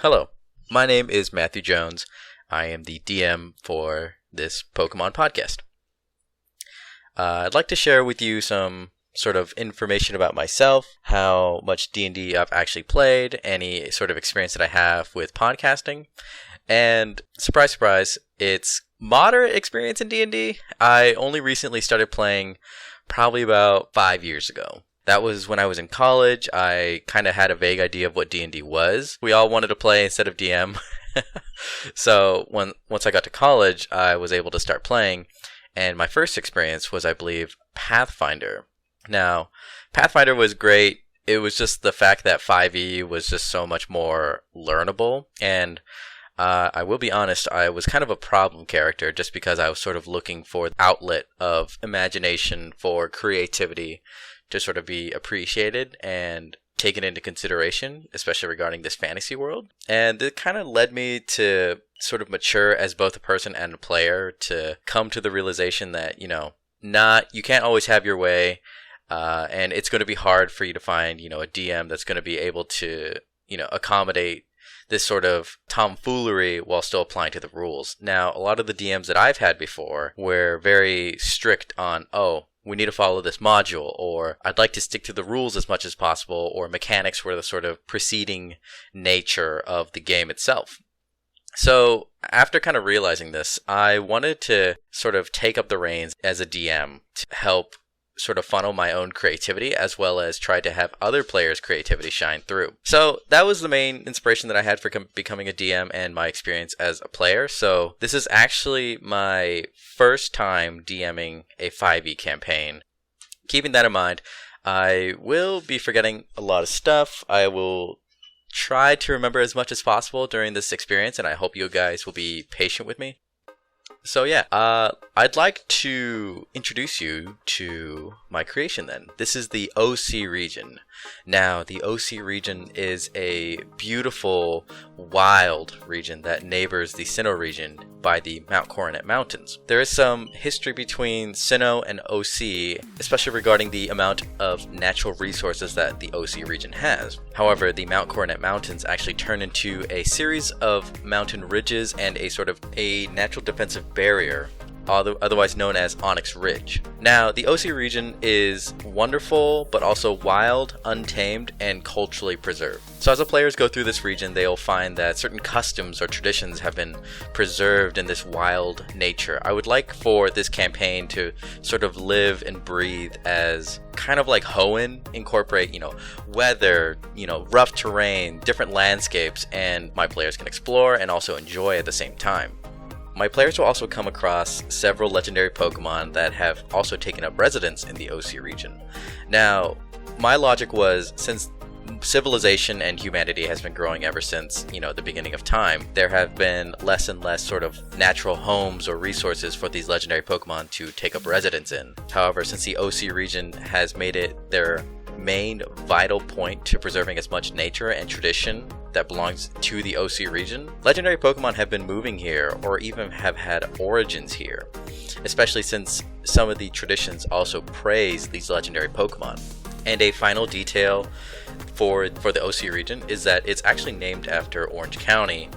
Hello, my name is Matthew Jones. I am the DM for this Pokemon podcast. I'd like to share with you some sort of information about myself, how much D&D I've actually played, any sort of experience that I have with podcasting, and surprise, surprise, it's moderate experience in D&D. I only recently started playing probably about 5 years ago. That was when I was in college. I kind of had a vague idea of what D&D was. We all wanted to play instead of DM. So once I got to college, I was able to start playing. And my first experience was, I believe, Pathfinder. Now, Pathfinder was great. It was just the fact that 5e was just so much more learnable. And I will be honest, I was kind of a problem character just because I was sort of looking for the outlet of imagination, for creativity, to sort of be appreciated and taken into consideration, especially regarding this fantasy world. And it kind of led me to sort of mature as both a person and a player, to come to the realization that, you can't always have your way, and it's going to be hard for you to find, a DM that's going to be able to, accommodate this sort of tomfoolery while still applying to the rules. Now, a lot of the DMs that I've had before were very strict on, we need to follow this module, or I'd like to stick to the rules as much as possible, or mechanics were the sort of preceding nature of the game itself. So after kind of realizing this, I wanted to sort of take up the reins as a DM to help sort of funnel my own creativity, as well as try to have other players' creativity shine through. So that was the main inspiration that I had for becoming a DM and my experience as a player. So this is actually my first time DMing a 5e campaign. Keeping that in mind, I will be forgetting a lot of stuff. I will try to remember as much as possible during this experience, and I hope you guys will be patient with me. So yeah, I'd like to introduce you to my creation then. This is the OC region. Now, the OC region is a beautiful, wild region that neighbors the Sinnoh region by the Mount Coronet Mountains. There is some history between Sinnoh and OC, especially regarding the amount of natural resources that the OC region has. However, the Mount Coronet Mountains actually turn into a series of mountain ridges and a sort of a natural defensive barrier, otherwise known as Onyx Ridge. Now, the OC region is wonderful, but also wild, untamed, and culturally preserved. So as the players go through this region, they'll find that certain customs or traditions have been preserved in this wild nature. I would like for this campaign to sort of live and breathe as kind of like Hoenn, incorporate, weather, rough terrain, different landscapes, and my players can explore and also enjoy at the same time. My players will also come across several legendary Pokemon that have also taken up residence in the OC region. Now, my logic was, since civilization and humanity has been growing ever since, the beginning of time, there have been less and less sort of natural homes or resources for these legendary Pokemon to take up residence in. However, since the OC region has made it their main vital point to preserving as much nature and tradition that belongs to the OC region, legendary Pokemon have been moving here, or even have had origins here, especially since some of the traditions also praise these legendary Pokemon. And a final detail for the OC region is that it's actually named after Orange County,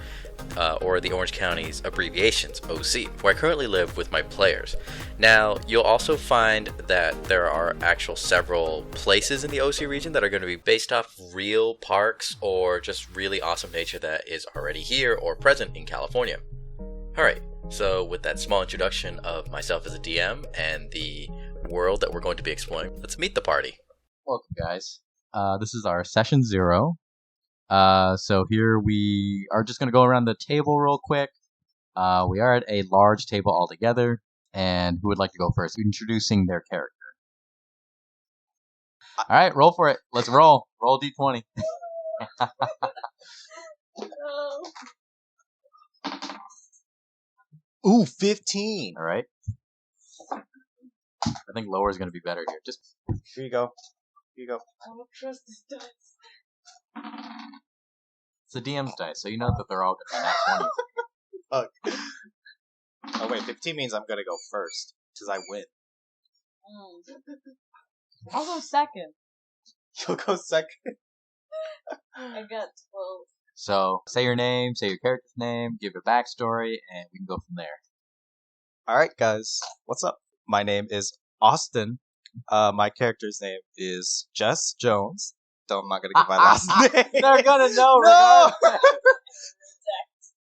or the Orange County's abbreviations, OC, where I currently live with my players. Now, you'll also find that there are several places in the OC region that are going to be based off real parks or just really awesome nature that is already here or present in California. Alright, so with that small introduction of myself as a DM and the world that we're going to be exploring, let's meet the party. Welcome, guys. This is our session 0. So here we are just going to go around the table real quick. We are at a large table all together, and who would like to go first? Introducing their character. All right, roll for it. Let's roll. Roll D20. Ooh, 15. All right. I think lower is going to be better here. Just Here you go. Here you go. I don't trust this dice. it's the DM's dice, so you know that they're all going to be nat 20. Fuck. Oh, wait, 15 means I'm gonna go first, because I win. I'll go second. You'll go second. I got 12. So say your name, say your character's name, give your backstory, and we can go from there. All right, guys, what's up? My name is Austin. My character's name is Jess Jones. I'm not gonna give my last name. They're gonna know. No!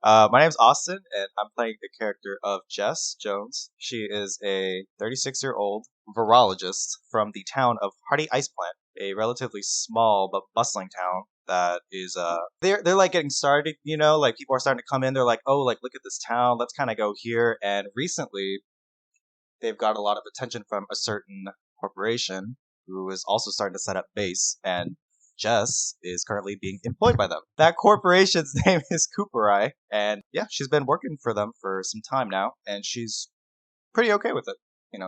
regardless. My name's Austin, and I'm playing the character of Jess Jones. She is a 36-year-old virologist from the town of Hardy Ice Plant, a relatively small but bustling town that is they're like getting started, like people are starting to come in. They're like, oh, like look at this town, let's kind of go here. And recently, they've got a lot of attention from a certain corporation who is also starting to set up base, and Jess is currently being employed by them. That corporation's name is Cooperai, and yeah, she's been working for them for some time now, and she's pretty okay with it.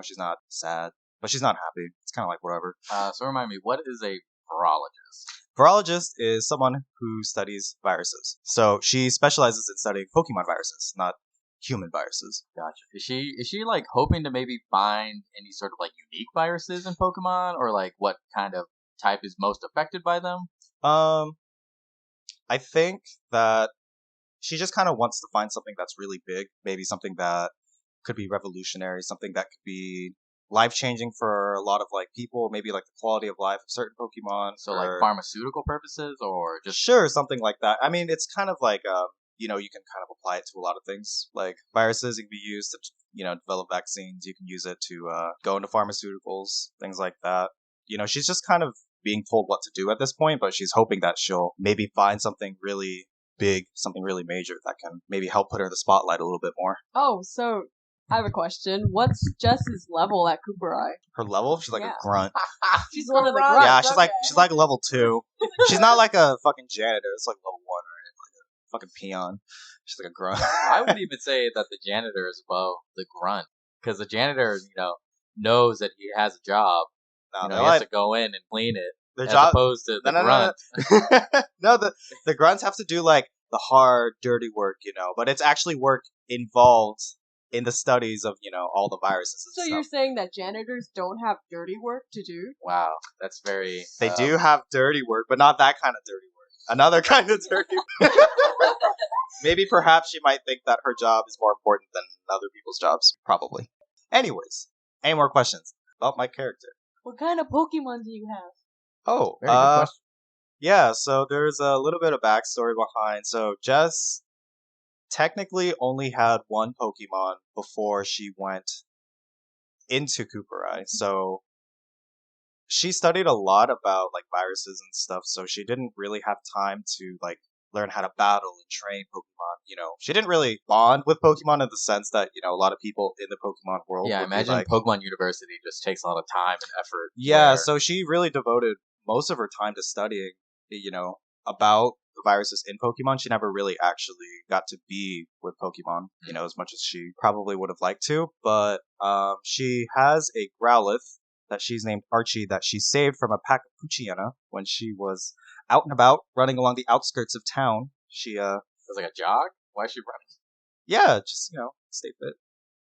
She's not sad, but she's not happy. It's kind of like whatever. So remind me, what is a virologist? Virologist is someone who studies viruses. So she specializes in studying Pokemon viruses, not human viruses. Gotcha. Is she like hoping to maybe find any sort of like unique viruses in Pokemon, or like what kind of type is most affected by them? I think that she just kind of wants to find something that's really big, maybe something that could be revolutionary, something that could be life-changing for a lot of like people, maybe like the quality of life of certain Pokemon. So like pharmaceutical purposes, or just sure, something like that. I mean, it's kind of like you can kind of apply it to a lot of things. Like viruses, it can be used to develop vaccines. You can use it to go into pharmaceuticals, things like that. She's just kind of being told what to do at this point, but she's hoping that she'll maybe find something really big, something really major that can maybe help put her in the spotlight a little bit more. Oh, so I have a question. What's Jess's level at Cooperai? Her level? She's like a grunt. She's one of the grunts. Yeah, she's like level 2. She's not like a fucking janitor. It's like level 1, right? Like a fucking peon. She's like a grunt. I would even say that the janitor is above the grunt, because the janitor, knows that he has a job. He has to go in and clean it. Their job, opposed to the grunt. No, the grunts have to do like the hard, dirty work, but it's actually work involved in the studies of, all the viruses and so stuff. You're saying that janitors don't have dirty work to do? Wow, that's very... They do have dirty work, but not that kind of dirty work. Another kind of dirty work. Maybe perhaps she might think that her job is more important than other people's jobs. Probably. Anyways, any more questions about my character? What kind of Pokemon do you have? Oh, very good question. Yeah, so there's a little bit of backstory behind. So Jess technically only had one Pokemon before she went into Cooperai. So she studied a lot about like viruses and stuff, so she didn't really have time to like learn how to battle and train Pokemon. She didn't really bond with Pokemon in the sense that, a lot of people in the Pokemon world. Yeah, I imagine like, Pokemon University just takes a lot of time and effort. Yeah, so she really devoted most of her time to studying, about the viruses in Pokemon. She never really actually got to be with Pokemon, as much as she probably would have liked to. But she has a Growlithe that she's named Archie that she saved from a pack of Poochyena when she was out and about running along the outskirts of town. She it was like a jog? Why is she running? Yeah, just stay fit.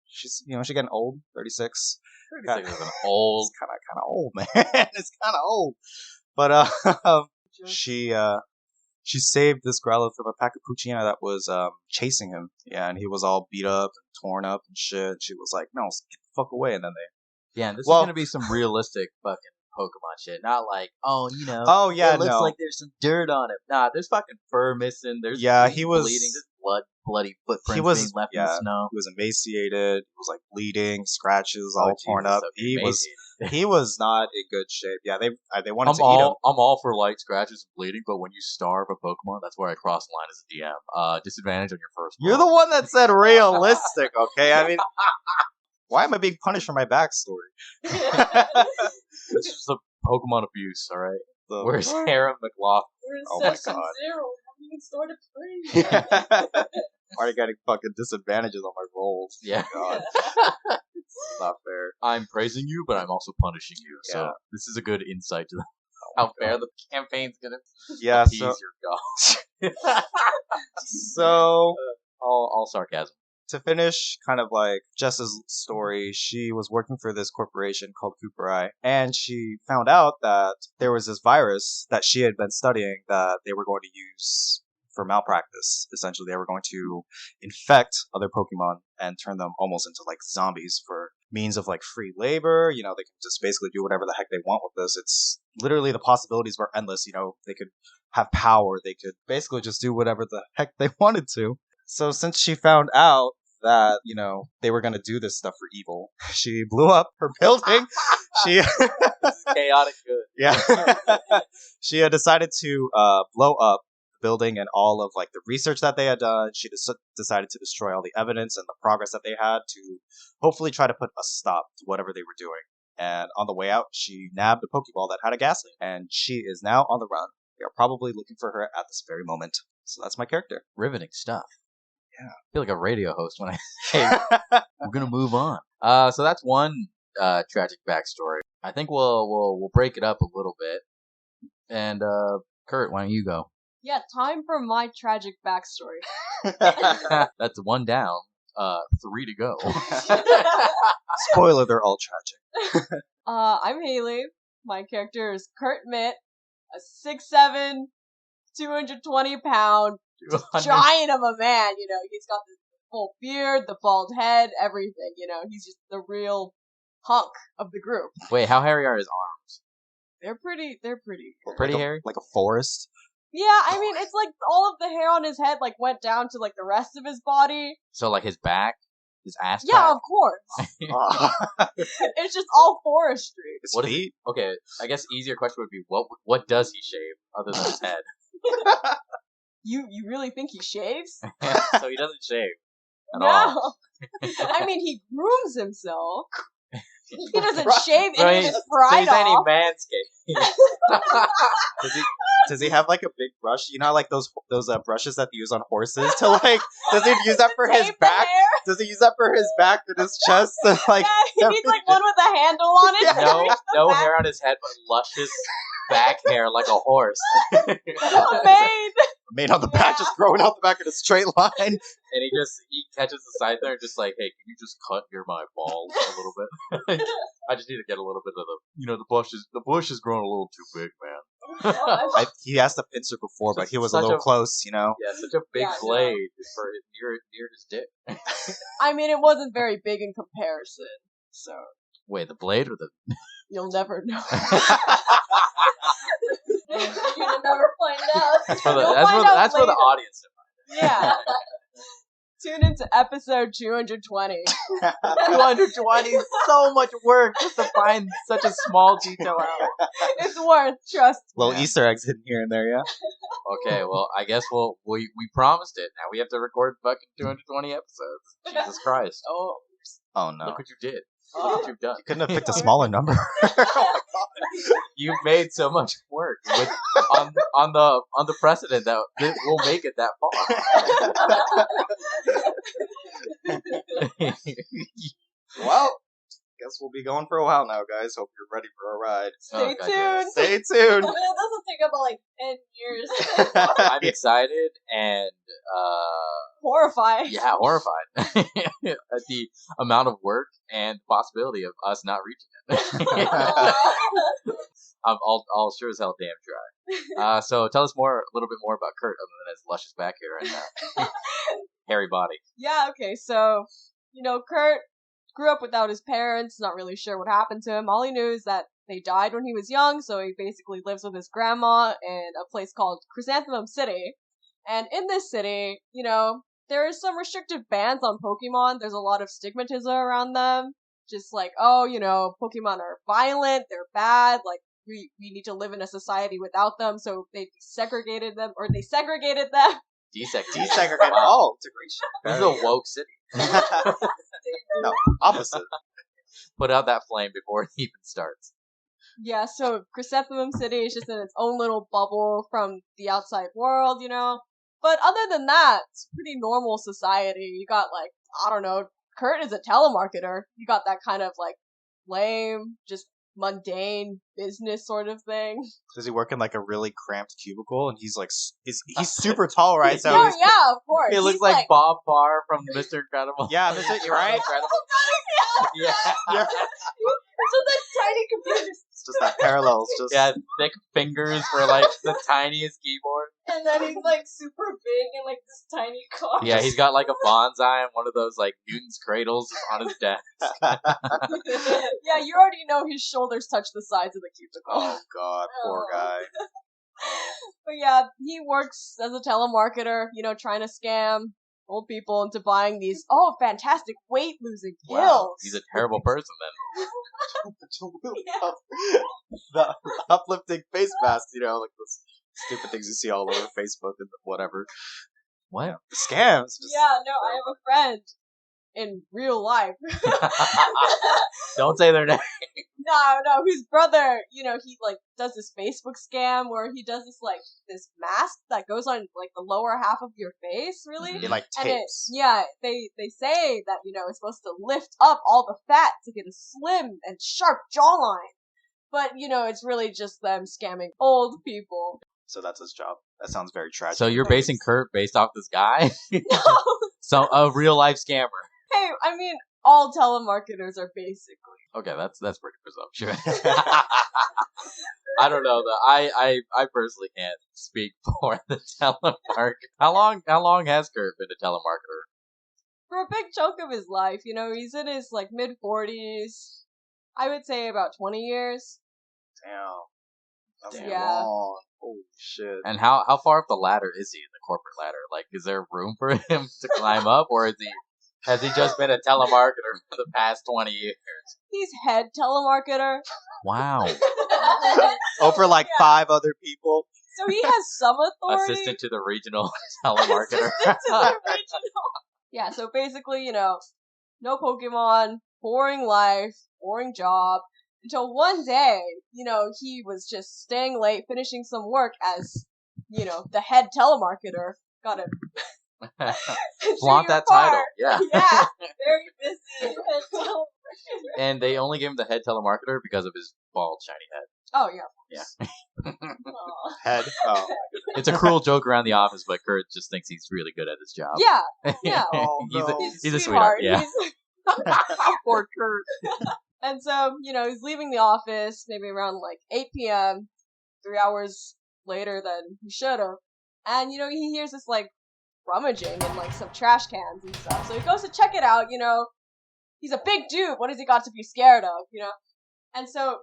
She's she's getting old, 36. 36 is an old. It's kind of old, man. It's kind of old. But she saved this Growlithe from a pack of Poochyena that was chasing him. Yeah, and he was all beat up and torn up and shit. She was like, "No, get the fuck away!" And then they. Yeah, and this is gonna be some realistic fucking Pokemon shit, not like, oh yeah, it looks like there's some dirt on it. Nah, there's fucking fur missing. There's he was bleeding. There's bloody footprints being left in the snow. He was emaciated. He was like bleeding, scratches, all torn up. He was not in good shape. Yeah, they wanted to eat him. I'm all for light scratches and bleeding, but when you starve a Pokemon, that's where I cross the line as a DM. Disadvantage on your first one. You're the one that said realistic, okay? I mean, why am I being punished for my backstory? It's just a Pokemon abuse, all right? Where's Harem McLaughlin? We're in session 0. We haven't even started playing. Already getting fucking disadvantages on my rolls. Yeah. God. It's not fair. I'm praising you, but I'm also punishing you. Yeah. So this is a good insight to how fair the campaign's gonna appease your gods. So all sarcasm. To finish kind of like Jess's story, she was working for this corporation called Cooperai, and she found out that there was this virus that she had been studying that they were going to use for malpractice. Essentially, they were going to infect other Pokemon and turn them almost into like zombies for means of like free labor. You know, they can just basically do whatever the heck they want with this. It's literally the possibilities were endless. You know, they could have power. They could basically just do whatever the heck they wanted to. So since she found out that, you know, they were going to do this stuff for evil, she blew up her building. She This is chaotic good. yeah. She had decided to blow up the building and all of like the research that they had done. She decided to destroy all the evidence and the progress that they had to hopefully try to put a stop to whatever they were doing. And on the way out, she nabbed a Pokeball that had a ghastly, and she is now on the run. They are probably looking for her at this very moment. So that's my character. Riveting stuff. Yeah. I feel like a radio host when I say we're gonna move on. So that's one tragic backstory. I think we'll break it up a little bit. And Kurt, why don't you go? Yeah, time for my tragic backstory. That's one down. 3 to go. Spoiler, they're all tragic. I'm Haley. My character is Kurt Mitt, a 6'7", 220-pound giant of a man. You know, he's got the full beard, the bald head, everything. You know, he's just the real hunk of the group. Wait, how hairy are his arms? They're pretty. Pretty like hairy? like a forest. Yeah, I mean, it's like all of the hair on his head like went down to like the rest of his body. So like his back, his ass. Yeah, crack? of course. It's just all forestry. His What is- feet. Okay, I guess easier question would be what does he shave other than his head? You really think he shaves? So he doesn't shave at all. No. I mean, he grooms himself. He doesn't Right. shave So any of he's- his pride so he's any off. manscaped. Does he have like a big brush? You know, like those brushes that they use on horses to like. Does he use that for his Shave the back? hair? Does he use that for his back and his chest? And like, Yeah, he needs like one with a handle on it. to No, reach the no back. hair on his head, but luscious back hair like a horse. Made. made on the back, just growing out the back in a straight line. And he catches the scyther and just like, hey, can you just cut near my balls a little bit? I just need to get a little bit of the bush is growing a little too big, man. He asked the pincer before, but he was a Such little a- close, you know. Yeah, such a big Yeah, no. blade for near his dick. I mean, it wasn't very big in comparison, so Wait, the blade or the? you'll never know. You'll never find out. That's for the You'll that's find for, out that's for the later. audience. Yeah. Tune into episode 220. 220, so much work just to find such a small detail out. It's worth, trust me. Little Easter eggs hidden here and there, yeah. Okay, well, I guess we promised it. Now we have to record fucking 220 episodes. Jesus Christ! Oh. Oh no, Look what you did. Look what you've done. you couldn't have picked a smaller number. You've made so much work with on the precedent that we'll make it that far. Well, guess we'll be going for a while now, guys. Hope you're ready for a ride. Stay Oh, goddamn. tuned. Stay tuned. This will take about like 10 years. I'm excited and Horrifying. yeah, horrified at the amount of work and possibility of us not reaching it. I'll sure as hell damn try. So tell us a little bit more about Kurt, other than his luscious back hair and hairy body. Yeah, okay, so, Kurt grew up without his parents, not really sure what happened to him. All he knew is that they died when he was young, so he basically lives with his grandma in a place called Chrysanthemum City. And in this city, there is some restrictive bans on Pokemon. There's a lot of stigmatism around them. Just like, Pokemon are violent, they're bad, like, we need to live in a society without them, so they segregated them. Desegregate. Wow. Oh, integration. This is a woke city. No, opposite. Put out that flame before it even starts. Yeah, so Chrysanthemum City is just in its own little bubble from the outside world, But other than that, it's a pretty normal society. You got, like, I don't know, Kurt is a telemarketer. You got that kind of, like, lame, just mundane business sort of thing. Does he work in like a really cramped cubicle? And he's like, he's super tall, right? So Oh, he's, yeah, of course. He looks He's like Bob Barr from Mr. Incredible. yeah, Mr. You're right. Yeah. Yeah. So that tiny computer Just that parallels. Just Yeah, thick fingers for like the tiniest keyboard. And then he's like super big and like this tiny car. Yeah, he's got like a bonsai and one of those like Newton's cradles on his desk. Yeah, you already know his shoulders touch the sides of the cubicle. Oh God, poor guy. But yeah, he works as a telemarketer, trying to scam old people into buying these fantastic weight losing pills. Wow, he's a terrible person then. Yeah. The uplifting face masks, like those stupid things you see all over Facebook and whatever. What? Scams. Just, Yeah, no, I have a friend in real life. Don't say their name. No, whose brother, he like does this Facebook scam where he does this mask that goes on like the lower half of your face, really. It like And tapes. they say that, it's supposed to lift up all the fat to get a slim and sharp jawline. But, it's really just them scamming old people. So that's his job. That sounds very tragic. So you're basing Kurt based off this guy? No! So a real life scammer. Hey, I mean, all telemarketers are basically. Okay, that's pretty presumptuous. I don't know though. I personally can't speak for the telemarketer. How long has Kurt been a telemarketer? For a big chunk of his life, he's in his like mid-40s. I would say about 20 years. Damn. That's Yeah. long. Holy shit. And how far up the ladder is he in the corporate ladder? Like, is there room for him to climb up, or has he just been a telemarketer for the past 20 years? He's head telemarketer. Wow. Over like Yeah. 5 other people. So he has some authority. Assistant to the regional telemarketer. Assistant to the regional. Yeah, so basically, no Pokemon, boring life, boring job. Until one day, he was just staying late, finishing some work as, the head telemarketer. Gotta Flaunt that title. Yeah. Yeah, very busy head telemarketer. And they only gave him the head telemarketer because of his bald, shiny head. Oh, yeah. Yeah. Aw. Head. Oh. It's a cruel joke around the office, but Kurt just thinks he's really good at his job. Yeah, yeah. Oh, he's, no. he's a sweetheart. Yeah. Poor Kurt. And so, he's leaving the office maybe around like 8 p.m., 3 hours later than he should have. And, he hears this like rummaging in like some trash cans and stuff. So he goes to check it out, He's a big dude. What has he got to be scared of, And so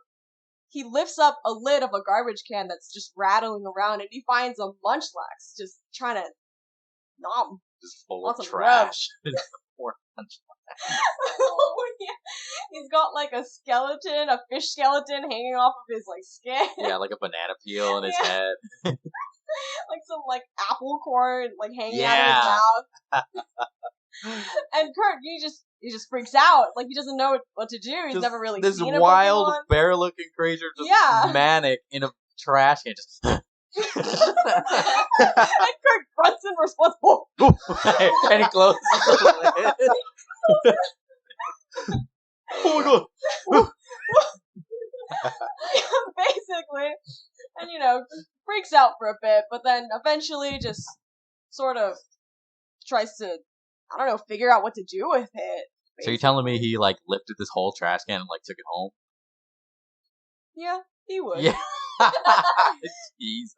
he lifts up a lid of a garbage can that's just rattling around and he finds a Munchlax just trying to nom. Just full Lots of of trash. Poor Munchlax. Oh, yeah. He's got like a skeleton, a fish skeleton hanging off of his like skin. Yeah, like a banana peel in his Yeah. head. Like some like apple core like hanging out of his mouth. And Kurt, he just freaks out. Like he doesn't know what to do. He's Just never really this seen a wild Pokemon. bear-looking creature, just Yeah. manic in a trash can. Just And Kurt grunts in response. Oh. and he closes the lid. Oh my god! Basically, and freaks out for a bit, but then eventually just sort of tries to, I don't know, figure out what to do with it. So you're telling me he like lifted this whole trash can and like took it home? Yeah, he would. Yeah. Jesus.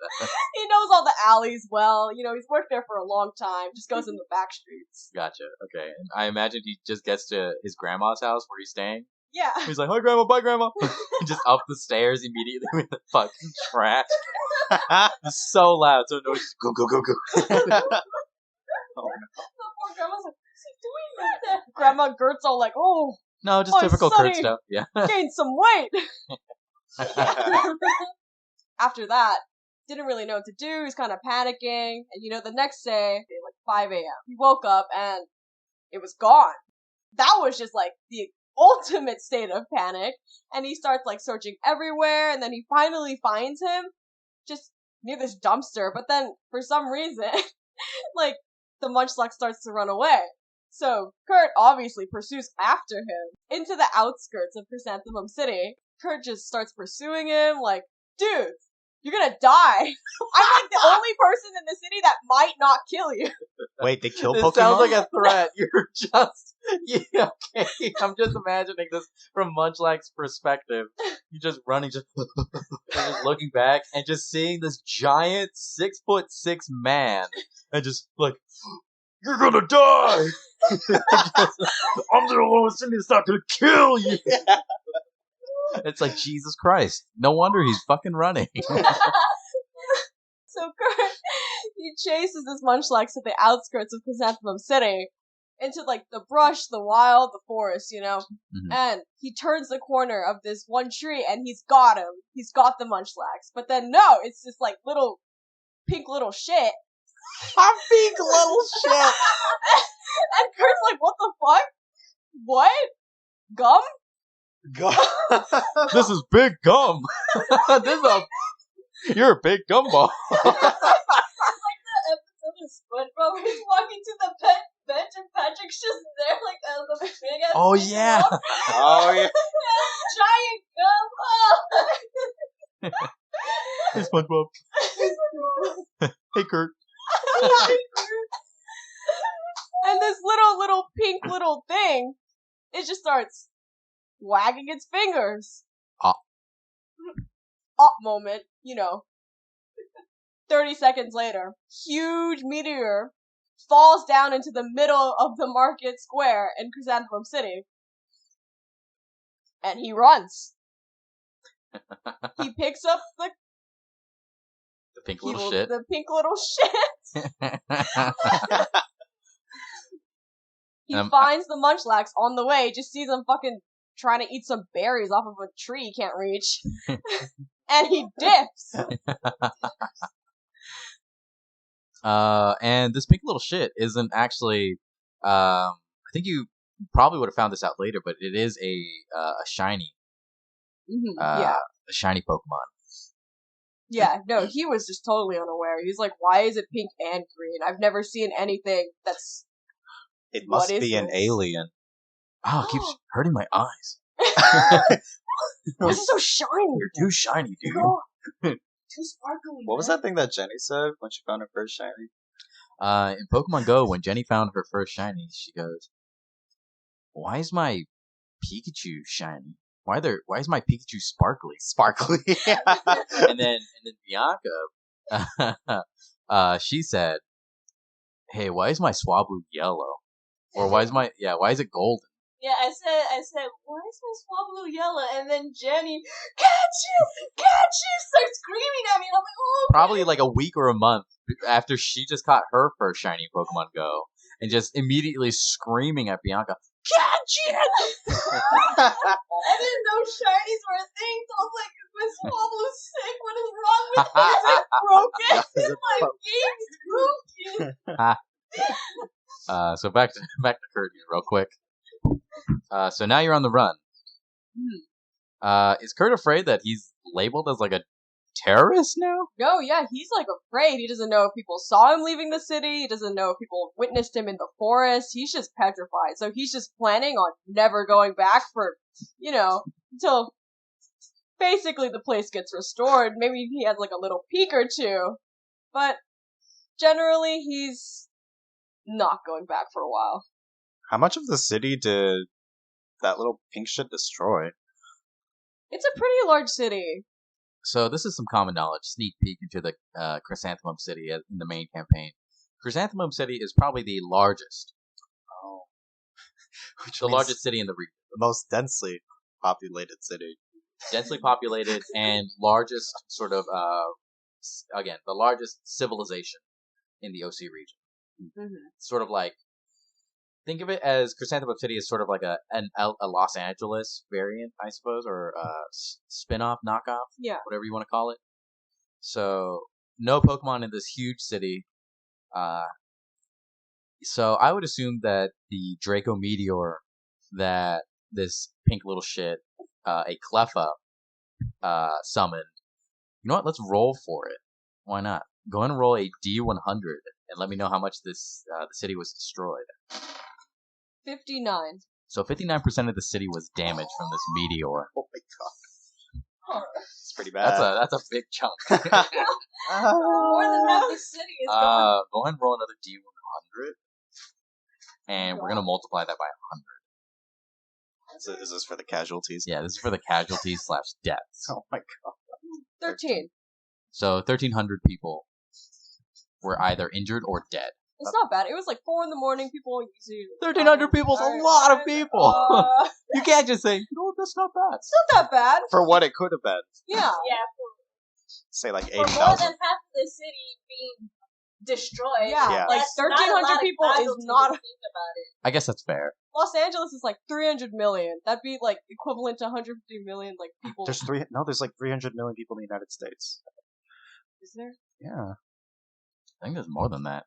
He knows all the alleys well. He's worked there for a long time. Just goes in the back streets. Gotcha. Okay. And I imagine he just gets to his grandma's house where he's staying. Yeah. He's like, "Hi, grandma. Bye, grandma." Just up the stairs immediately with the fucking trash. It's so loud. So no, just go, go, go, go. Oh, The poor grandma's like, what's he doing right there? Grandma Gert's all like, oh, No, just Oh, typical Kurt Sonny. stuff. Yeah. gained some weight. After that, didn't really know what to do. He was kind of panicking. And, the next day, like 5 a.m., he woke up and it was gone. That was just like the ultimate state of panic. And he starts like searching everywhere. And then he finally finds him just near this dumpster. But then for some reason, like the Munchlax starts to run away. So Kurt obviously pursues after him into the outskirts of Chrysanthemum City. Kurt just starts pursuing him like, dude, you're gonna die. I'm like the only person in the city that might not kill you. Wait, they kill This Pokemon? sounds like a threat. You're just Yeah, okay. I'm just imagining this from Munchlax's perspective. He's just running, just looking back, and just seeing this giant 6'6" man, and just like, you're gonna die. I'm the lowest thing that's not gonna kill you. It's like Jesus Christ. No wonder he's fucking running. So Kurt, he chases this Munchlax at the outskirts of Chrysanthemum City into like the brush, the wild, the forest, Mhm. And he turns the corner of this one tree and he's got him. He's got the Munchlax. But then no, it's this like little pink little shit. A pink little shit. And Kurt's like, what the fuck? What? Gum? This is big gum. You're a big gumball. Like the episode of SpongeBob where he's walking to the bench and Patrick's just there like the big ass. Oh yeah. Oh yeah. Giant gum. Hey SpongeBob. Hey Kurt. And this little pink little thing, it just starts wagging its fingers. Up moment, 30 seconds later, huge meteor falls down into the middle of the market square in Chrysanthemum City. And he runs. He picks up the pink little shit. The pink little shit. He finds the Munchlax on the way, just sees him fucking trying to eat some berries off of a tree he can't reach. And he dips. And this pink little shit isn't actually. I think you probably would have found this out later, but it is a shiny. Mm-hmm, a shiny Pokemon. Yeah, no, he was just totally unaware. He's like, why is it pink and green? I've never seen anything that's. It must What be is an this? alien. Oh, it keeps hurting my eyes. It's so shiny. You're too shiny, dude. God. Too sparkly. What was that thing that Jenny said when she found her first shiny? In Pokemon Go, when Jenny found her first shiny, she goes, "Why is my Pikachu shiny? Why is my Pikachu sparkly?" Sparkly. and then Bianca, she said, "Hey, why is my Swablu yellow? Or why is it golden?" Yeah, I said, why is my Swablu yellow? And then Jenny, catch you, starts screaming at me. And I'm like, oh. Probably like a week or a month after she just caught her first shiny Pokemon Go, and just immediately screaming at Bianca, "Catch it!" I didn't know shinies were a thing, so I was like, is my Swablu sick? What is wrong with it? Is it broken? Is my game's broken? So back to Kurt here real quick. So now you're on the run. Is Kurt afraid that he's labeled as like a terrorist now? No, yeah, he's like afraid. He doesn't know if people saw him leaving the city. He doesn't know if people witnessed him in the forest. He's just petrified. So he's just planning on never going back for, until basically the place gets restored. Maybe he has like a little peek or two. But generally, he's not going back for a while. How much of the city did that little pink shit destroy? It's a pretty large city. So this is some common knowledge. Sneak peek into the Chrysanthemum City in the main campaign. Chrysanthemum City is probably the largest. Oh. Which The means largest city in the region. the most densely populated city. Densely populated and largest sort of, again, the largest civilization in the OC region. Mm-hmm. Sort of like, think of it as Chrysanthemum City is sort of like a Los Angeles variant, I suppose, or a spin-off, knockoff, whatever you want to call it. So, no Pokemon in this huge city. So I would assume that the Draco Meteor that this pink little shit, a Cleffa, summoned. You know what? Let's roll for it. Why not? Go ahead and roll a D100 and let me know how much this the city was destroyed. 59. So 59% of the city was damaged from this meteor. Oh my god. Oh. It's pretty bad. That's a big chunk. More than half the city is gone. Go ahead and roll another D100. and we're gonna multiply that by 100. Is this for the casualties? Yeah, this is for the casualties / deaths. Oh my god. 13. So 1,300 people were either injured or dead. It's not bad. It was like 4 in the morning. People usually. 1,300 people's a lot of people. You can't just say, that's not bad. It's not that bad. For what it could have been. Yeah. Say like For more 80,000. than half of the city being destroyed. Yeah. Like That's not a 1,300 lot of people is casualties not. if you think about it. I guess that's fair. Los Angeles is like 300 million. That'd be like equivalent to 150 million like people. There's like 300 million people in the United States. Is there? Yeah. I think there's more than that.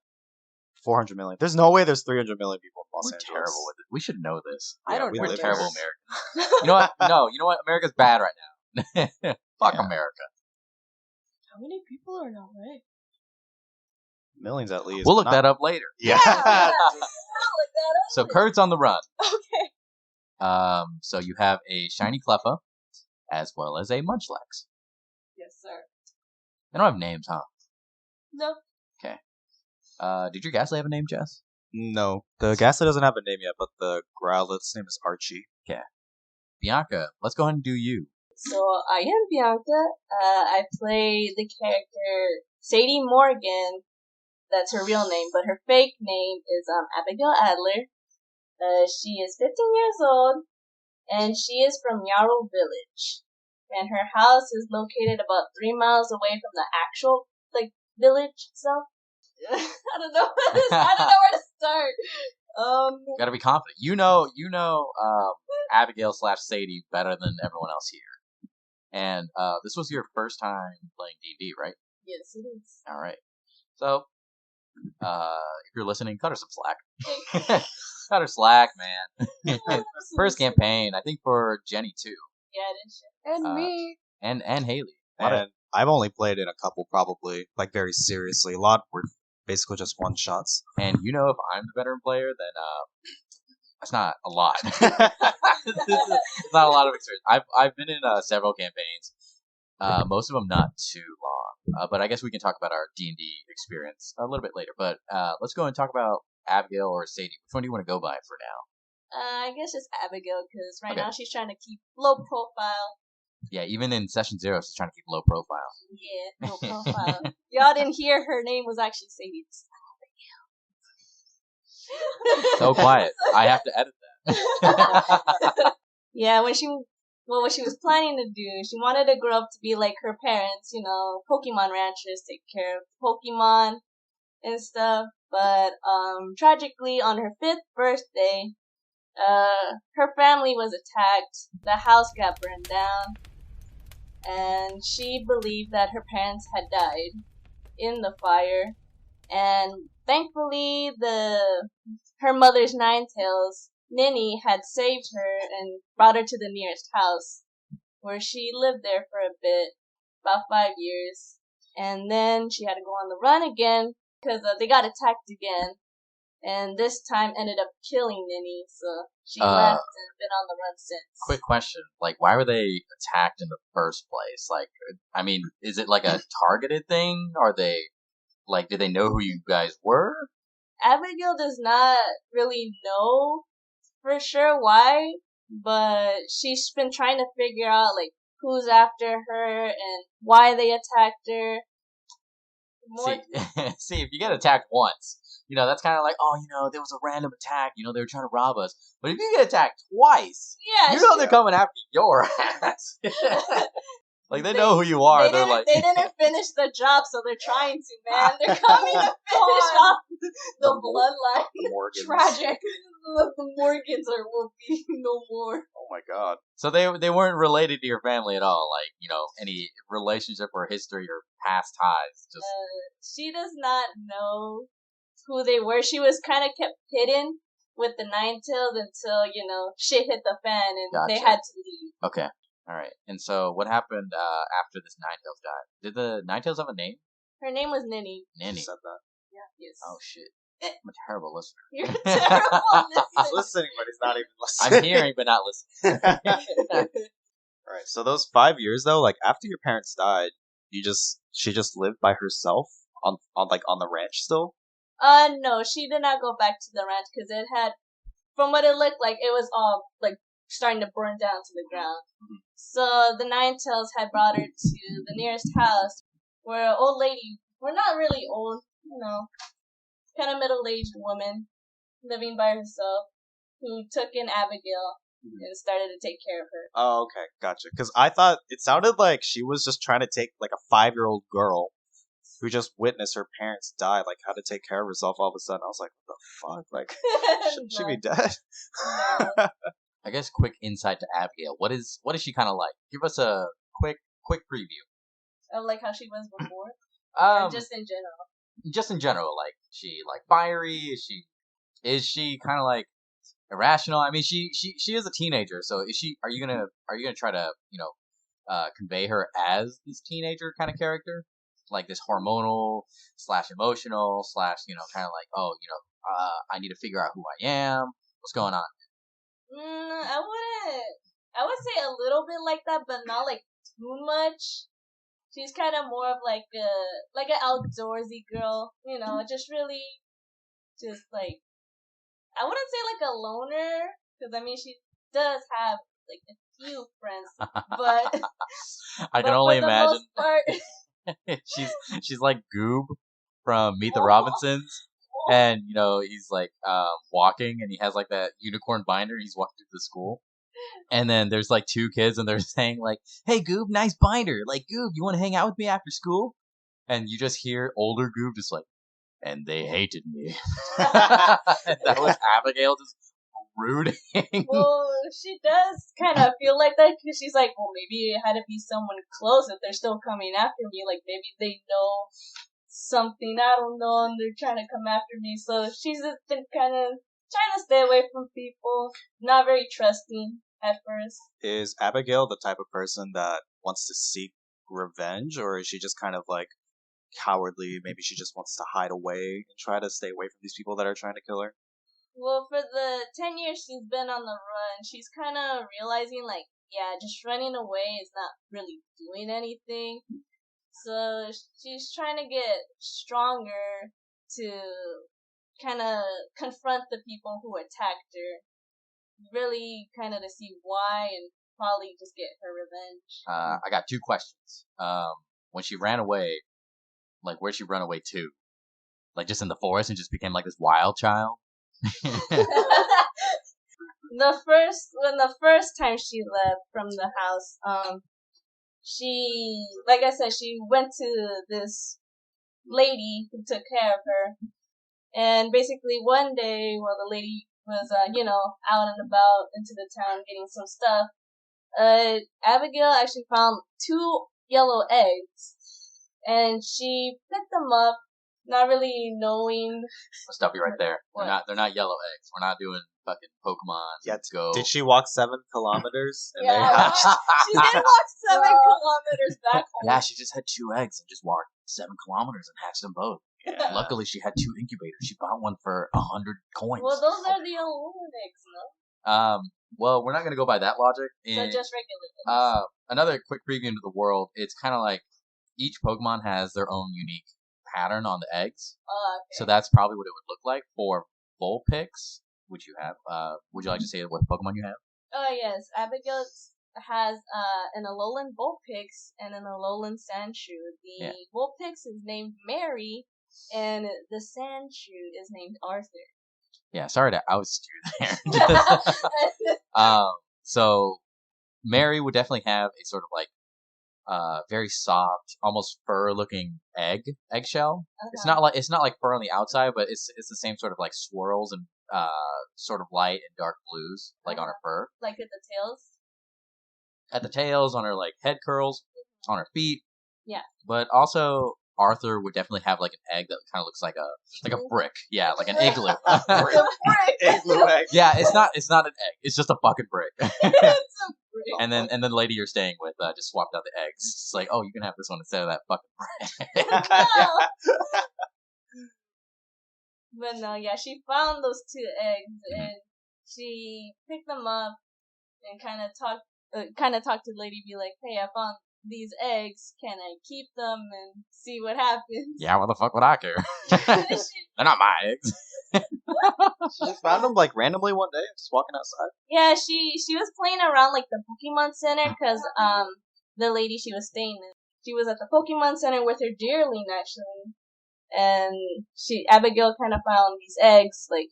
400 million. There's no way there's 300 million people in Los We're Angeles. terrible with it. We should know this. I don't we know. We're live terrible here. Americans. You know what? No, you know what? America's bad right now. Fuck Yeah. America. How many people are in LA? Millions at least. We'll look Not- that up later. Yeah. So Kurt's on the run. Okay. So you have a shiny Cleffa, as well as a Munchlax. Yes, sir. They don't have names, huh? No. Did your Ghastly have a name, Jess? No. The Ghastly doesn't have a name yet, but the Growlithe's name is Archie. Bianca, let's go ahead and do you. So I am Bianca. I play the character Sadie Morgan. That's her real name, but her fake name is Abigail Adler. She is 15 years old, and she is from Yarrow Village. And her house is located about 3 miles away from the actual village itself. I don't know. I don't know where to start. Gotta be confident. You know, Abigail / Sadie better than everyone else here. And this was your first time playing D&D, right? Yes, it is. All right. So, if you're listening, cut her some slack. Cut her slack, man. First campaign, I think for Jenny too, Yeah, it is. And me. and Haley. And I've only played in a couple, probably, like very seriously. A lot were basically just one shots. And you know, if I'm the veteran player, then that's not a lot. It's not a lot of experience. I've been in several campaigns. Most of them not too long. But I guess we can talk about our D&D experience a little bit later. But let's go and talk about Abigail or Sadie. Which one do you want to go by for now? I guess it's Abigail, because right Okay. now she's trying to keep low profile. Yeah, even in session 0, she's trying to keep low profile. Yeah, low profile. Y'all didn't hear her name was actually Sadie. It's Abigail. So quiet. I have to edit that. Yeah, what she was planning to do, she wanted to grow up to be like her parents, Pokemon ranchers, take care of Pokemon and stuff. But tragically, on her 5th birthday, her family was attacked. The house got burned down, and she believed that her parents had died in the fire. And thankfully, her mother's Ninetales, Ninny, had saved her and brought her to the nearest house, where she lived there for a bit, about 5 years. And then she had to go on the run again, because they got attacked again. And this time ended up killing Ninny, so she left and been on the run since. Quick question. Why were they attacked in the first place? Is it like a targeted thing? Are they, did they know who you guys were? Abigail does not really know for sure why, but she's been trying to figure out, who's after her and why they attacked her. See, if you get attacked once, that's kind of like, there was a random attack, they were trying to rob us. But if you get attacked twice, Yeah, they're coming after your ass. They know who you are. They didn't finish the job, so they're trying to, man. They're coming to finish off the bloodline. Morgans. Tragic. The Morgans will be no more. Oh my god. So they weren't related to your family at all, any relationship or history or past ties. Just She does not know who they were. She was kind of kept hidden with the Ninetales until, shit hit the fan and they Gotcha. had to leave. Okay. All right. And so what happened after this Ninetales died? Did the Ninetales have a name? Her name was Ninny. Nanny. She said that. Yeah. Yes. Oh, shit. I'm a terrible listener. You're a terrible He's listener. listening, but he's not even listening. I'm hearing but not listening. Alright, so those 5 years though, after your parents died, she just lived by herself on the ranch still? No, she did not go back to the ranch because it had, from what it looked like, it was all like starting to burn down to the ground. So the Ninetales had brought her to the nearest house where an old lady, well, not really old, kind of middle-aged woman living by herself who took in Abigail and started to take care of her. Oh, okay, gotcha. Because I thought it sounded like she was just trying to take like a 5-year-old girl who just witnessed her parents die, like how to take care of herself all of a sudden. I was like, what the fuck? Like, shouldn't she be dead? No. I guess quick insight to Abigail. What is she kind of like? Give us a quick preview. Of like how she was before? Or just in general? Just in general, like she like fiery? Is she kind of like irrational? I mean, she is a teenager, so is she? Are you gonna try to convey her as this teenager kind of character, like this hormonal / emotional / kind of like I need to figure out who I am. What's going on? I wouldn't. I would say a little bit like that, but not like too much. She's kind of more of like an outdoorsy girl, just really, just like, I wouldn't say like a loner, because I mean she does have like a few friends, but I can only for the imagine. most part, she's like Goob from Meet the Robinsons, and he's like walking, and he has like that unicorn binder. He's walking through the school, and then there's like 2 kids, and they're saying like, "Hey Goob, nice binder. Like Goob, you want to hang out with me after school?" And you just hear older Goob just like, "And they hated me." And that was Abigail just rooting. Well, she does kind of feel like that because she's like, well, maybe it had to be someone close if they're still coming after me. Like, maybe they know something, I don't know, and they're trying to come after me. So she's just been kind of trying to stay away from people, not very trusting at first. Is Abigail the type of person that wants to seek revenge, or is she just kind of like cowardly? Maybe she just wants to hide away and try to stay away from these people that are trying to kill her? Well, for the 10 years she's been on the run, she's kind of realizing, like, yeah, just running away is not really doing anything. So she's trying to get stronger to kind of confront the people who attacked her. Really kind of to see why and probably just get her revenge. I got 2 questions. When she ran away, like where'd she run away to? Like just in the forest and just became like this wild child? The first time she left from the house, she, like I said, she went to this lady who took care of her, and basically one day while the lady was, out and about into the town getting some stuff, Abigail actually found 2 yellow eggs, and she picked them up, not really knowing. I'll stop you right there. What? They're not yellow eggs. We're not doing fucking Pokemon. Yeah, Go. Did she walk 7 kilometers? And Yeah, they hatched? she did walk 7 kilometers back home. Yeah, she just had 2 eggs and just walked 7 kilometers and hatched them both. Yeah. Luckily, she had 2 incubators. She bought one for 100 coins. Well, those are the aluminum eggs, no? Well, we're not gonna go by that logic. So just regular eggs. Another quick preview into the world. It's kind of like each Pokemon has their own unique pattern on the eggs. Okay. So that's probably what it would look like for Vulpix, which you have. Would you like to say what Pokemon you have? Oh, yes. Abigail has an Alolan Vulpix and an Alolan Sandshrew. The Vulpix is named Mary, and the Sandshrew is named Arthur. Yeah, sorry to oust you there. So Mary would definitely have a sort of like very soft, almost fur-looking eggshell. Uh-huh. It's not like fur on the outside, but it's the same sort of like swirls and sort of light and dark blues like on her fur. Like at the tails? At the tails, on her like head curls, on her feet. Yeah. But also Arthur would definitely have like an egg that kind of looks like a brick. Yeah, like an igloo. Igloo egg. Yeah, it's not an egg. It's just a fucking brick. It's a brick. And then the lady you're staying with just swapped out the eggs. It's like, oh, you can have this one instead of that fucking brick. No. But no, yeah, she found those 2 eggs and she picked them up and kind of talked to the lady, be like, hey, I found these eggs. Can I keep them and see what happens? Yeah, what the fuck would I care? They're not my eggs. She just found them like randomly one day, just walking outside. Yeah, she was playing around like the Pokemon Center because the lady she was staying in, she was at the Pokemon Center with her deerling actually, and Abigail kind of found these eggs like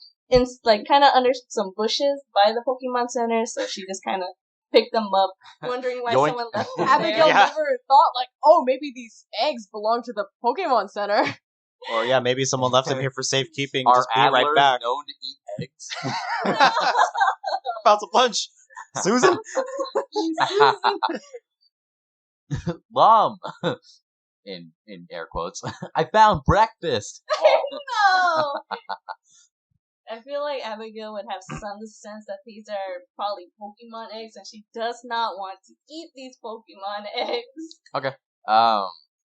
kind of under some bushes by the Pokemon Center, so she just kind of picked them up, wondering why Yoink. someone left them Abigail there. Yeah. never thought, like, oh, maybe these eggs belong to the Pokemon Center. Or yeah, maybe someone left them here for safekeeping. Are Just be right Adlers back. known to eat eggs? Found some punch. Susan? Mom! In air quotes. I found breakfast! No! I feel like Abigail would have some sense that these are probably Pokemon eggs, and she does not want to eat these Pokemon eggs.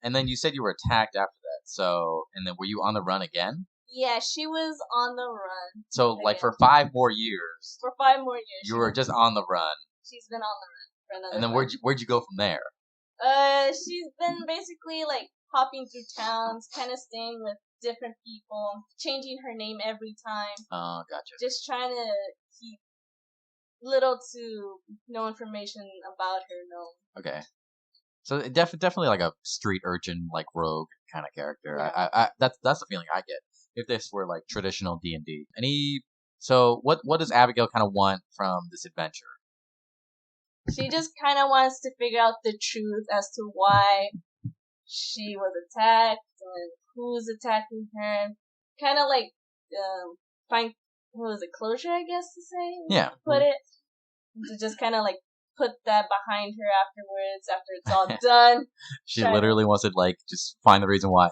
And then you said you were attacked after that, so, and then were you on the run again? Yeah, she was on the run. So, like, Again. for 5 more years, For 5 more years. you were just on the run. She's been on the run for another And then month. where'd you go from there? She's been basically, like, hopping through towns, kind of staying with different people, changing her name every time, Oh, gotcha. just trying to keep little to no information about her known. Okay. So definitely like a street urchin, like rogue kind of character. Yeah. I that's the feeling I get. If this were like traditional D&D. So what does Abigail kind of want from this adventure? She just kind of wants to figure out the truth as to why she was attacked and who's attacking her. Kind of like find closure, I guess to say. Yeah. Put it to just kind of like put that behind her afterwards after it's all done. She Try to- literally wants to like just find the reason why.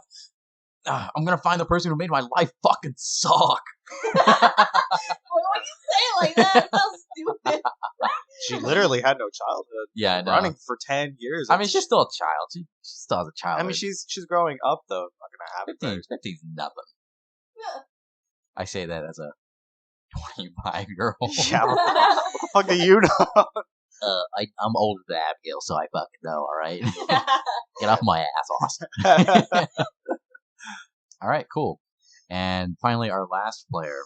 I'm gonna find the person who made my life fucking suck. Why would you say it like that? It's so stupid. She literally had no childhood. Yeah, I know. Running for 10 years. I mean, she's still a child. She still has a child. I mean, she's growing up though. Not gonna have it. 15's nothing. Yeah. I say that as a 25-year-old. Yeah, what the fuck do you know? I'm older than Abigail, so I fucking know, alright? Get off my ass, Austin. Alright, cool. And finally, our last player.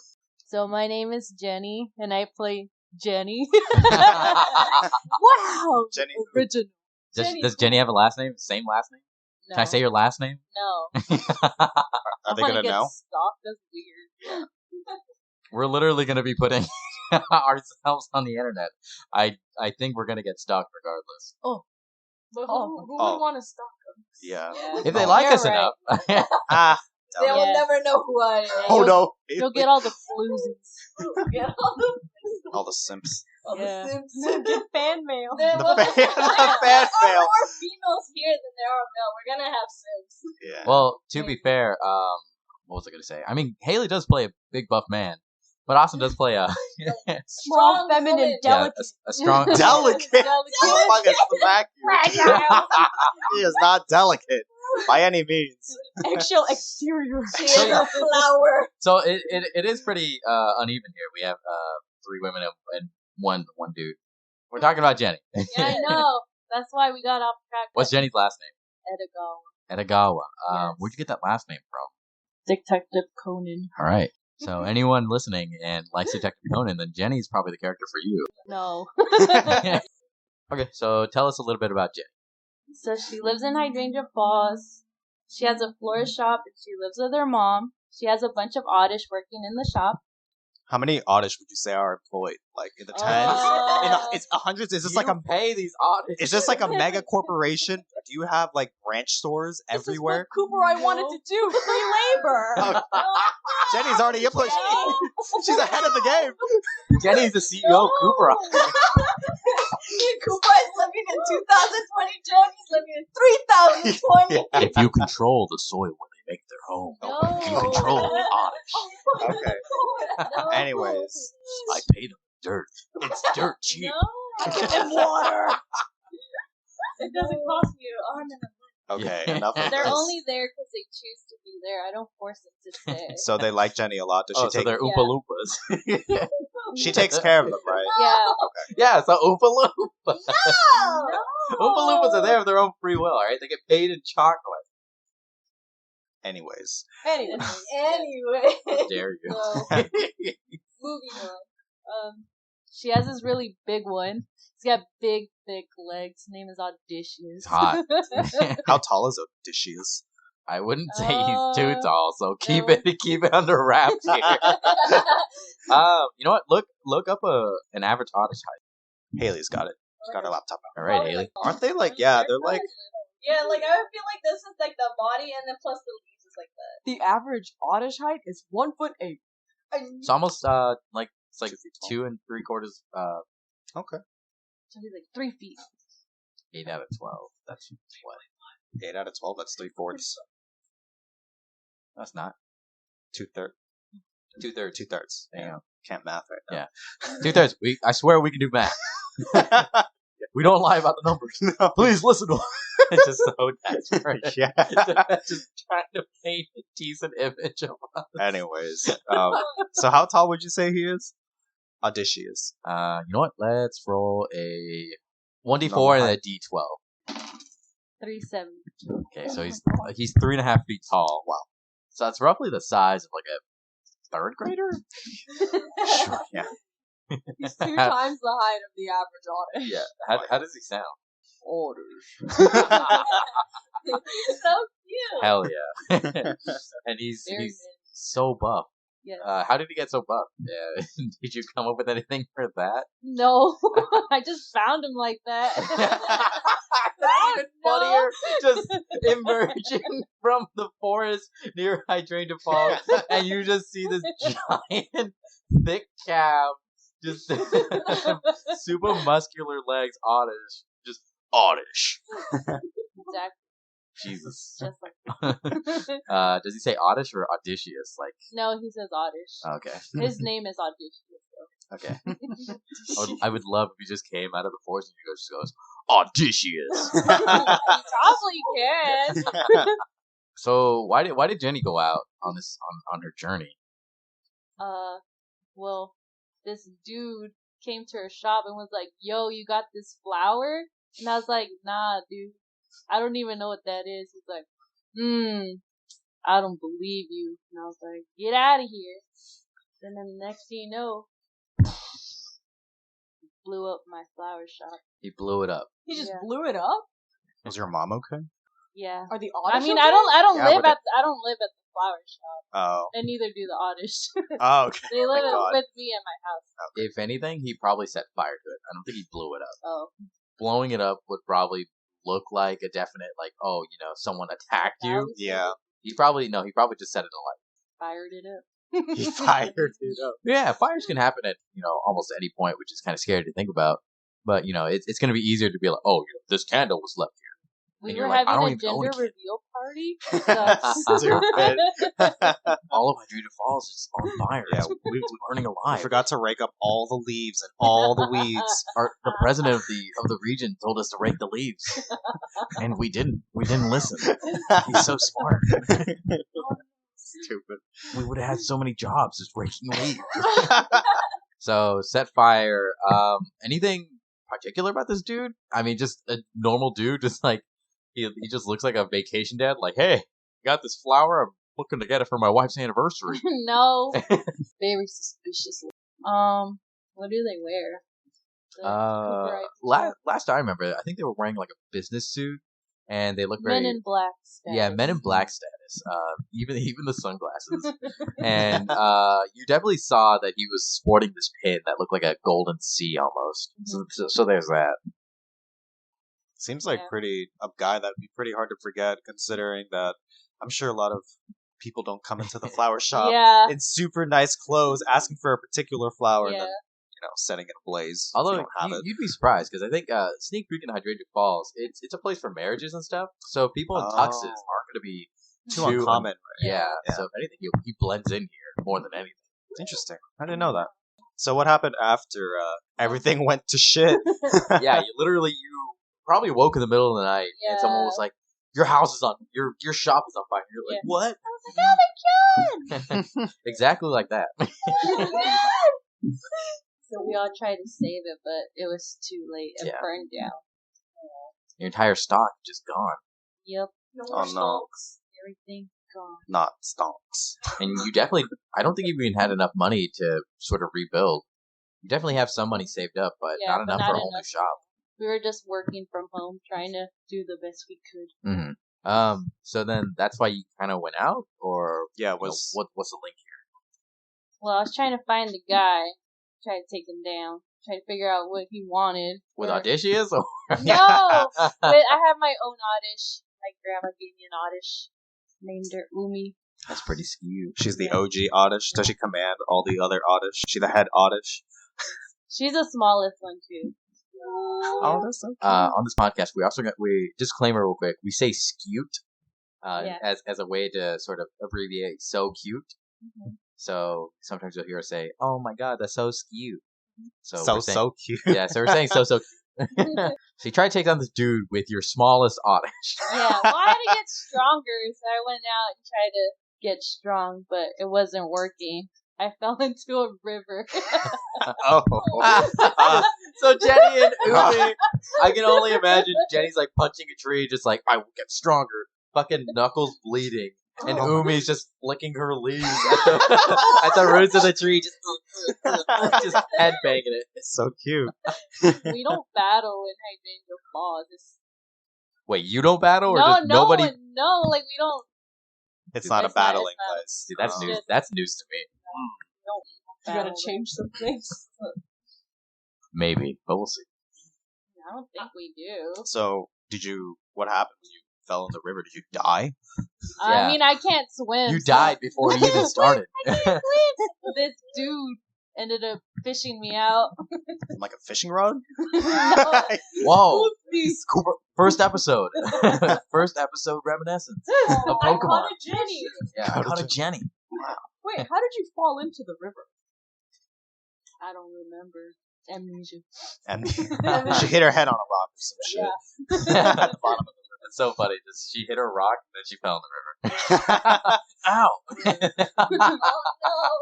So my name is Jenny, and I play Jenny. does, Wow! Jenny. Original. does Jenny have a last name? Same last name? No. Can I say your last name? No. Are they gonna know? Stalked. That's weird. We're literally going to be putting ourselves on the internet. I think we're going to get stalked regardless. But who Oh. would want to stalk them? Yeah. If they Oh, like you're us right. enough. Ah. They will Yeah. never know who I am. Oh no. You'll get all the floozies. Get all the, All the simps. all Yeah. the simps. Get fan mail. There The will- fan- the there fan are mail. more females here than there are male. We're gonna have simps. Yeah. Well, to be fair, what was I going to say? I mean, Haley does play a big buff man, but Austin does play a Small, feminine, woman. delicate. a strong. Delicate. Delicate. Fucking smack you. He is not delicate by any means. Eggshell exterior. She is a flower. So it is pretty uneven here. We have 3 women and one dude. We're talking about Jenny. Yeah, I know. That's why we got off track. What's Jenny's last Edogawa. name? Edogawa. Yes. Where'd you get that last name from? Detective Conan. All right. So anyone listening and likes Detective Conan, then Jenny's probably the character for you. No. Okay, so tell us a little bit about Jenny. So she lives in Hydrangea Falls. She has a florist shop and she lives with her mom. She has a bunch of oddish working in the shop. How many oddish would you say are employed? Like in the tens? In it's hundreds? Is this like a pay these audits? is this like a mega corporation? Do you have like branch stores everywhere? This is what Cooper I wanted to do. Free labor. Jenny's already pushed. She's ahead of the game. Jenny's the CEO of Cooper. Cooper is living in 2020. Johnny's living in 3020. If you control the soil where they make their home, you control the oddish. Okay. No. Anyways, I pay them dirt. It's dirt cheap. No. And water. It doesn't cost me an arm and a okay, Yeah. enough of They're this. only there because they choose to be there. I don't force them to stay. So they like Jenny a lot. Does she Oh, so take? they're Oompa Loompas. She takes care of them, right? Yeah. Yeah, so Oompa Loompa. No! Oompa Loompas are there of their own free will, alright? They get paid in chocolate. Anyways. Anyway. Anyway. How dare you? So, moving on. She has this really big one. He's got big, thick legs. His name is Audacious. It's hot. How tall is Odysseus? I wouldn't say he's too tall, so keep no. it under wraps here. You know what? Look up an average Oddish height. Haley's got it. She's got her laptop out. All right, Haley. Aren't they like, yeah, they're like, Yeah, like I feel like this is like the body and then plus the leaves is like that. The average oddish height is 1'8". It's almost like it's like 2 3/4. okay. So he's like 3 feet. 8 out of 12. That's what? 8 out of 12, that's 3/4. That's not 2/3. 2/3. 2/3. Damn. Can't math right now. 2/3. I swear we can do math. We don't lie about the numbers. No. Please listen to us. It's just so desperate. Yeah. Just trying to paint a decent image of us. Anyways, so how tall would you say he is? Odysseus. You know what? Let's roll a 1d4 Normal and a height. d12. 370. Okay, so he's 3.5 feet tall. Wow. So that's roughly the size of like a 3rd grader. Sure, yeah. He's 2 times the height of the average oddish. Yeah. How does he sound? Oddish. He's so cute. Hell yeah. And he's Very he's good. so buff. Yes. How did he get so buff? Yeah. Did you come up with anything for that? No, I just found him like that. That's even funnier. Just emerging from the forest near Hydrangea Falls, and you just see this giant, thick calf, just super muscular legs, oddish, just oddish. Exactly. Jesus. Just like Does he say oddish or audacious? Like, no, he says Oddish. okay, His name is Audacious. okay. I would love if he just came out of the forest and he just goes audacious. He probably can. So why did Jenny go out on this on her journey? Well, this dude came to her shop and was like, "Yo, you got this flower?" And I was like, "Nah, dude. I don't even know what that is." He's like, I don't believe you. And I was like, "Get out of here." And then the next thing you know, he blew up my flower shop. He blew it up. He just Yeah. blew it up? Was your mom okay? Yeah. Are the I oddish mean, okay? I don't Yeah, live but I don't live at the flower shop, Oh. and neither do the Oddish. Oh, okay. They live Thank God. with me at my house. If anything, he probably set fire to it. I don't think he blew it up. Oh, Blowing it up would probably look like a definite, like, oh, someone attacked that you. was Yeah. He probably just set it alight. fired it up. He fired it up. Yeah, fires can happen at almost any point, which is kind of scary to think about. But it's going to be easier to be like, oh, this candle was left here. We And were you're like, I having don't a even own a gender kid. reveal party. Sucks. Stupid. All of Hydrangea Falls is on fire. Yeah, We're burning I alive. forgot to rake up all the leaves and all the weeds. The president of the region told us to rake the leaves, and we didn't. We didn't listen. He's so smart. Stupid. We would have had so many jobs just raking leaves. So set fire. Anything particular about this dude? I mean, just a normal dude. Just like he just looks like a vacation dad. Like, hey, got this flower. I'm looking to get it for my wife's anniversary. No, very suspicious. What do they wear? Last I remember, I think they were wearing like a business suit, and they look very Men in Black. Status. Yeah, Men in Black status. Even the sunglasses, and you definitely saw that he was sporting this pin that looked like a golden sea almost. So there's that. Seems like Yeah. a guy that'd be pretty hard to forget, considering that I'm sure a lot of people don't come into the flower shop Yeah. in super nice clothes asking for a particular flower and Yeah. then setting it ablaze. if Although you don't have it. you'd be surprised because I think Sneak Creek and Hydrangea Falls, it's a place for marriages and stuff. So people in tuxes aren't going to be Too uncommon. Yeah. Yeah. So if anything, he blends in here more than anything. Interesting. I didn't know that. So what happened after everything went to shit? Yeah, you probably woke in the middle of the night and someone was like, "Your house is on your shop is on fire." You're like, "What?" Oh my god! Exactly like that. We all tried to save it, but it was too late. It Yeah. burned down. Your entire stock just gone. Yep. No Oh, more no. stalks. Everything gone. Not stonks. And you definitely, I don't think you even had enough money to sort of rebuild. You definitely have some money saved up, but Yeah, not but enough not for a whole new enough. shop. We were just working from home, trying to do the best we could. Mm-hmm. So then that's why you kind of went out, or Yeah, it you know, was. what's the link here? Well, I was trying to find the guy, try to take him down, try to figure out what he wanted. With or- Audacious, or No! But I have my own oddish. My grandma gave me an oddish. Named her Umi. that's pretty skewed. She's the OG Oddish. Does she command all the other Oddish? She the head Oddish? She's the smallest one, too. Oh, that's so cute. On this podcast, we disclaimer real quick. We say skewed, Yeah. as a way to sort of abbreviate so cute. Mhm. So sometimes you'll hear us say, "Oh my God, that's so skewed." So So we're saying, so cute. yeah. So we're saying so cute. So you try to take down this dude with your smallest Oddish. Yeah, well, I had to get stronger, so I went out and tried to get strong, but it wasn't working. I fell into a river. Oh. So Jenny and Umi, I can only imagine Jenny's like punching a tree, just like, I will get stronger. Fucking knuckles bleeding. And Umi's just flicking her leaves at the roots of the tree, just headbanging it. It's so cute. We don't battle in Hydrangea Falls. Wait, you don't battle, or No, just nobody? no, like we don't. It's not a It's not- battling it's not- place. Dude, that's Oh. news. That's news to me. You gotta change some things. Maybe, but we'll see. I don't think we do. So, what happened when you fell in the river? Did you die? Yeah. I mean, I can't swim. You so- died before you even started. This dude ended up fishing me out. Like a fishing rod? No, Whoa! First episode. First episode reminiscence of I Pokemon. caught a Jenny. Yeah, I caught a Jenny. Wait, how did you fall into the river? I don't remember. Amnesia. And she hit her head on a rock or some shit. Yeah. At the bottom of It's so funny. She hit her rock and then she fell in the river. Ow! Oh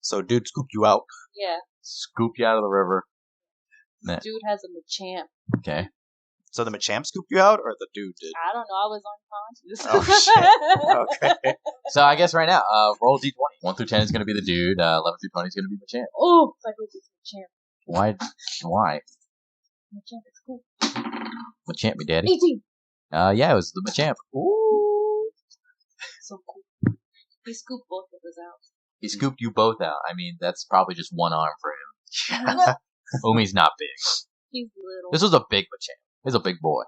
So, dude scooped you out. no. Yeah, Scoop you out of the river. Nah. dude has a Machamp. Okay. So the Machamp scooped you out, or the dude did? I don't know. I was unconscious. Oh, shit. Okay. So I guess right now, roll d20. 1 through 10 is going to be the dude. 11 through 20 is going to be Machamp. Oh, I hope it's Machamp. Why? Why? Machamp is cool. Machamp me, daddy. 18. Yeah, it was the Machamp. Ooh. So cool. He scooped both of us out. He scooped you both out. I mean, that's probably just one arm for him. Umi's not big. He's little. This was a big Machamp. He's a big boy.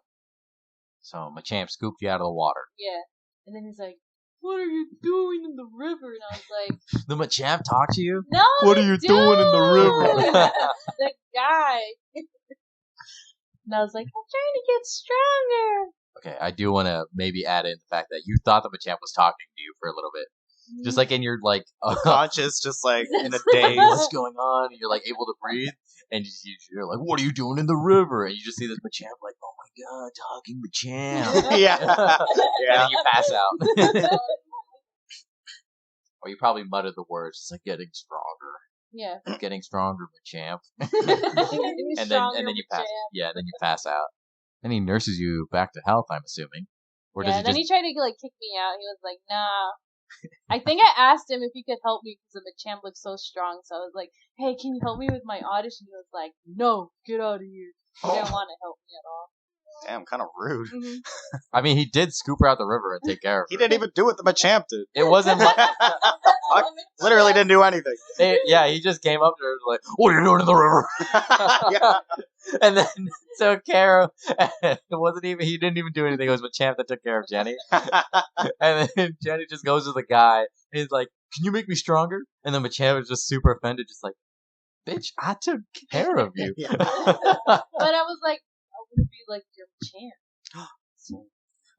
So Machamp scooped you out of the water. Yeah. And then he's like, "What are you doing in the river?" And I was like, The Machamp talked to you? "No, What the are you doing in the river?" dude! The guy. And I was like, "I'm trying to get stronger." Okay, I do want to maybe add in the fact that you thought the Machamp was talking to you for a little bit. Just like in your, like, Conscious, just like in a daze. what's going on? And you're like able to breathe, and you're like, "What are you doing in the river?" And you just see this Machamp, like, "Oh my god, talking Machamp!" Yeah. And Yeah. then you pass out, or you probably muttered the words, "It's like getting stronger, Yeah. getting stronger, Machamp." And And then you pass, yeah, then you pass out. And he nurses you back to health, I'm assuming, or does Yeah, he and then just? he tried to like kick me out. He was like, "Nah." I think I asked him if he could help me because the Machamp looked so strong. So I was like, "Hey, can you help me with my audition?" He was like, "No, get out of here." He didn't want to help me at all. Damn, kind of rude. I mean, he did scoop her out the river and take care of her. He didn't even do what the Machamp did. It wasn't like. I literally didn't do anything. Yeah, he just came up to her and was like, "What are you doing in the river?" Yeah. And then so Kara, it wasn't even. He didn't even do anything. It was Machamp that took care of Jenny. And then Jenny just goes to the guy. And he's like, "Can you make me stronger?" And then Machamp is just super offended, just like, "Bitch, I took care of you." Yeah. But I was like, I want to be like your Machamp. So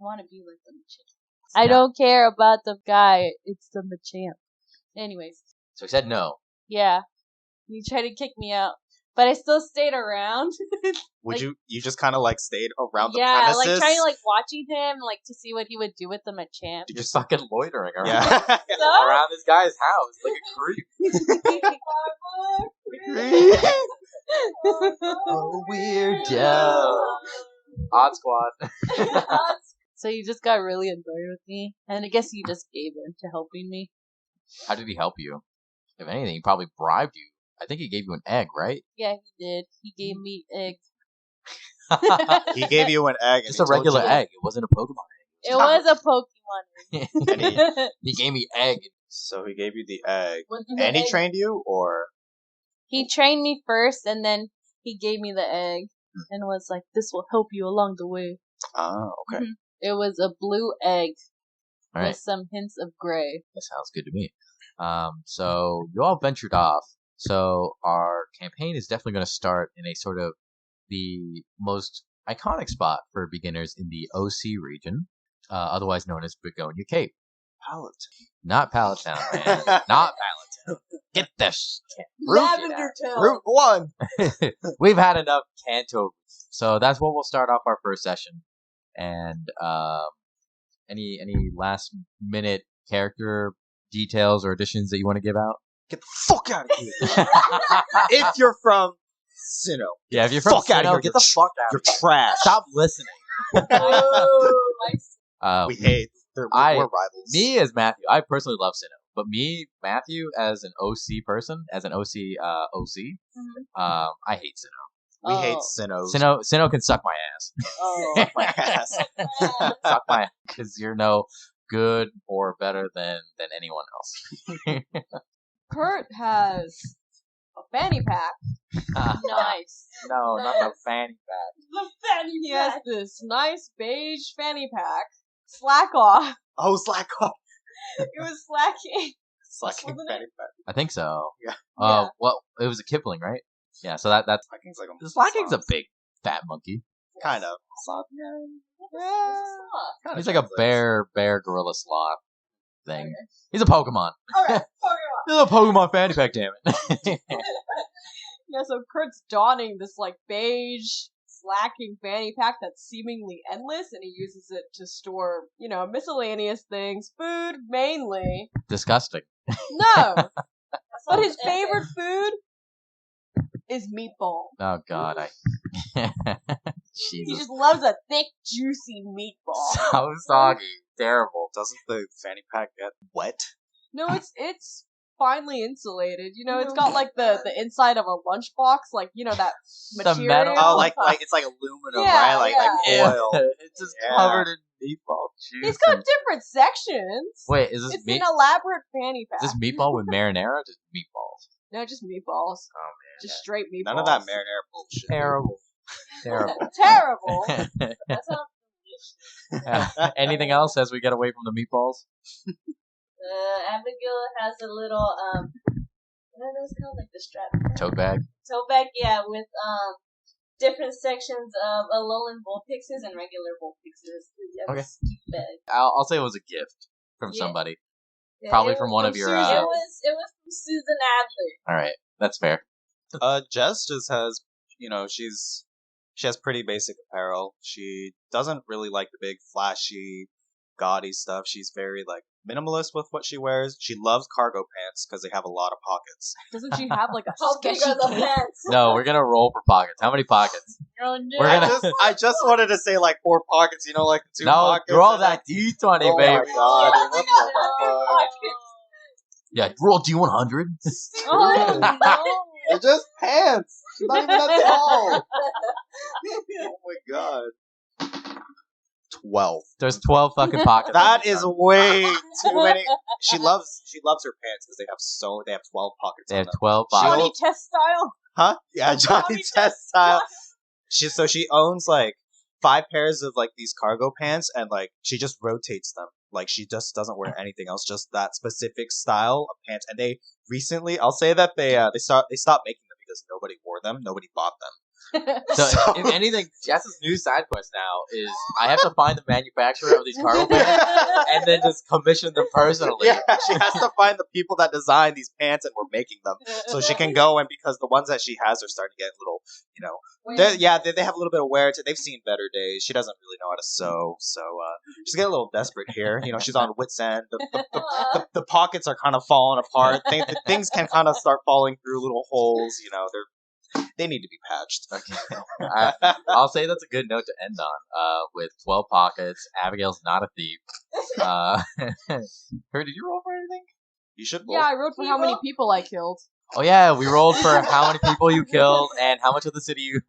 I want to be like the Machamp. I don't care about the guy. It's the Machamp. Anyways, So he said no. yeah. He tried to kick me out. but I still stayed around. Would you just kind of like stayed around the Yeah, premises? like trying to like watching him, like to see what he would do with them at champ. You're just fucking loitering around, Yeah. around this guy's house like a creep. Oh, weird Joe. Odd Squad. So he just got really annoyed with me, and I guess he just gave in to helping me. How did he help you? If anything, he probably bribed you. I think he gave you an egg, right? Yeah, he did. He gave me eggs. He gave you an egg. Just a regular egg. It wasn't a Pokemon It was a Pokemon. egg. He gave me egg. So he gave you the egg. The And he egg- trained you, or He trained me first, and then he gave me the egg, and was like, "This will help you along the way." oh, okay. It was a blue egg All right. with some hints of gray. That sounds good to me. So you all ventured off. So our campaign is definitely going to start in a sort of the most iconic spot for beginners in the OC region, otherwise known as Begonia Cape. Palette. Not Pallet Town, man. Not Pallet Town. Get this. Lavender Town. Route 1. We've had enough Kanto. So that's what we'll start off our first session. And any last minute character details or additions that you want to give out? Get the fuck out of here. If you're from Sinnoh, Yeah, if you're from fuck outta Sinnoh, here. get the fuck out. you're trash. Stop listening. Oh, nice. We hate. We're rivals. Me as Matthew, I personally love Sinnoh, but me, Matthew, as an OC person, as an OC, I hate Sinnoh. We hate Oh. Sinnohs. Sinnoh can suck my ass. Oh. My ass. Suck my ass, because you're no good or better than anyone else. Kurt has a fanny pack. Nice. No, not the fanny pack. The fanny He has pack. this nice beige fanny pack. Slack off. Oh, slack off. It was slacking. Slacking Wasn't fanny pack. I think so. Yeah. Yeah. Well, it was a Kipling, right? Yeah. So that's Slacking's like a Slacking's a big fat monkey. kind of. He's like a bear gorilla sloth thing. He's a Pokemon. Okay, Pokemon. He's a Pokemon fanny pack, damn it. Yeah, so Kurt's donning this like beige slacking fanny pack that's seemingly endless, and he uses it to store, miscellaneous things, food mainly. Disgusting. No, but his favorite food is meatball. Oh God, He Jesus, just loves a thick, juicy meatball. so soggy, terrible. Doesn't the fanny pack get wet? No, it's finely insulated. It's got like the inside of a lunchbox, like that The material. metal- Oh, like it's like aluminum, Yeah, right? Like yeah. foil. It's just Yeah. covered in meatball juice. It's got and- different sections. Wait, is this It's meat? an elaborate fanny pack. Is this meatball with marinara? Or just meatballs. No, just meatballs. Oh man, Just straight meatballs. None of that marinara bullshit. terrible, terrible. Terrible. That sounds Anything else as we get away from the meatballs? Abigail has a little what are those called? Like the strap Tote bag. tote bag, yeah, with different sections of Alolan Vulpixes and regular Vulpixes. Yeah, Okay. this bag. I'll say it was a gift from Yeah. somebody. Yeah, Probably it from was one of your, Susan. It was from Susan Adler. All right, that's fair. Jess just has, she has pretty basic apparel. She doesn't really like the big flashy, gaudy stuff. She's very like minimalist with what she wears. She loves cargo pants because they have a lot of pockets. Doesn't she have like a How big sketchy are the cape? pants? No, we're gonna roll for pockets. How many pockets? Oh, no. We're I gonna- just wanted to say like 4 pockets, like the 2 No, pockets. roll and that D20, Oh baby. my god! Oh What my the Yeah, roll D100. Oh, no. fuck? They're just pants. She's not even that tall. Oh my god. 12. There's 12 fucking pockets. That is way too many. She loves her pants because they have 12 pockets. They on have them. 12 She pockets. Johnny Test style. Huh? Yeah, Johnny Johnny Test style. She owns like 5 pairs of like these cargo pants, and like she just rotates them. Like she just doesn't wear anything else, just that specific style of pants. And they recently, I'll say that they stopped making them because nobody wore them, nobody bought them. So, if anything, Jess's new side quest now is I have to find the manufacturer of these cargo pants and then just commission them personally. Yeah, she has to find the people that designed these pants and were making them, so she can go and because the ones that she has are starting to get a little, they have a little bit of wear to. They've seen better days. She doesn't really know how to sew, so she's getting a little desperate here. She's on wit's end. The pockets are kind of falling apart. Things can kind of start falling through little holes. They need to be patched. Okay. I'll say that's a good note to end on. With 12 pockets, Abigail's not a thief. Kurt, did you roll for anything? You should roll. Yeah, I wrote for how many people I killed. Oh yeah, we rolled for how many people you killed and how much of the city you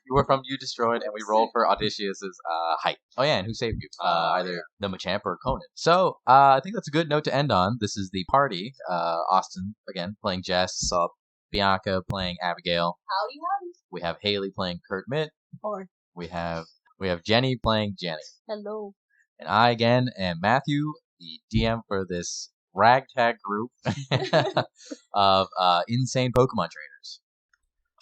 were from you destroyed, and we rolled for Odysseus's height. Oh yeah, and who saved you? Either the Machamp or Conan. So I think that's a good note to end on. This is the party. Austin again playing Jess. Sup? Bianca playing Abigail. Howdy, howdy. We have Haley playing Kurt Mitt. Or We have Jenny playing Jenny. Hello. And I again am Matthew, the DM for this ragtag group of insane Pokemon trainers.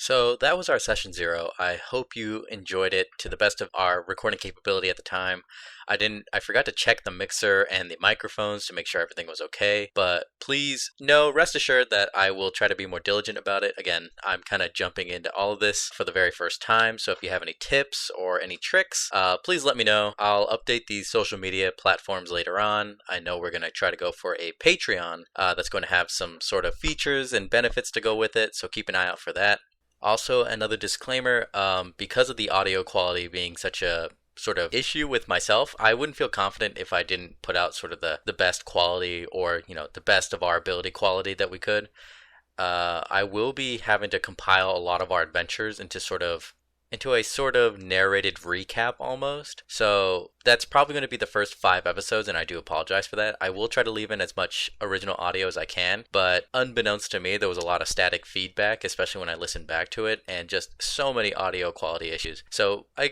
So that was our session 0. I hope you enjoyed it to the best of our recording capability at the time. I forgot to check the mixer and the microphones to make sure everything was okay, but please rest assured that I will try to be more diligent about it. Again, I'm kind of jumping into all of this for the very first time, so if you have any tips or any tricks, please let me know. I'll update these social media platforms later on. I know we're going to try to go for a Patreon that's going to have some sort of features and benefits to go with it, so keep an eye out for that. Also, another disclaimer, because of the audio quality being such a sort of issue with myself, I wouldn't feel confident if I didn't put out sort of the best quality or, the best of our ability quality that we could. I will be having to compile a lot of our adventures into a sort of narrated recap almost. So that's probably going to be the first 5 episodes, and I do apologize for that. I will try to leave in as much original audio as I can, but unbeknownst to me, there was a lot of static feedback, especially when I listened back to it, and just so many audio quality issues. So I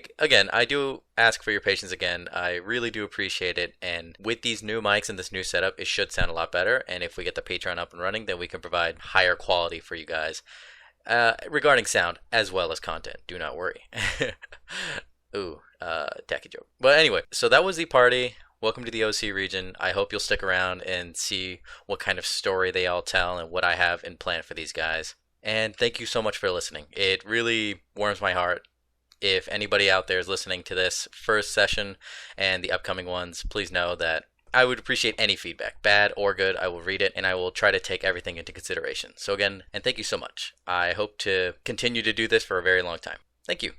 do ask for your patience again. I really do appreciate it, and with these new mics and this new setup, it should sound a lot better, and if we get the Patreon up and running, then we can provide higher quality for you guys. Regarding sound as well as content, do not worry. Ooh, tacky joke. But anyway, so that was the party. Welcome to the OC region. I hope you'll stick around and see what kind of story they all tell and what I have in plan for these guys. And thank you so much for listening. It really warms my heart. If anybody out there is listening to this first session and the upcoming ones, please know that I would appreciate any feedback, bad or good. I will read it, and I will try to take everything into consideration. So again, and thank you so much. I hope to continue to do this for a very long time. Thank you.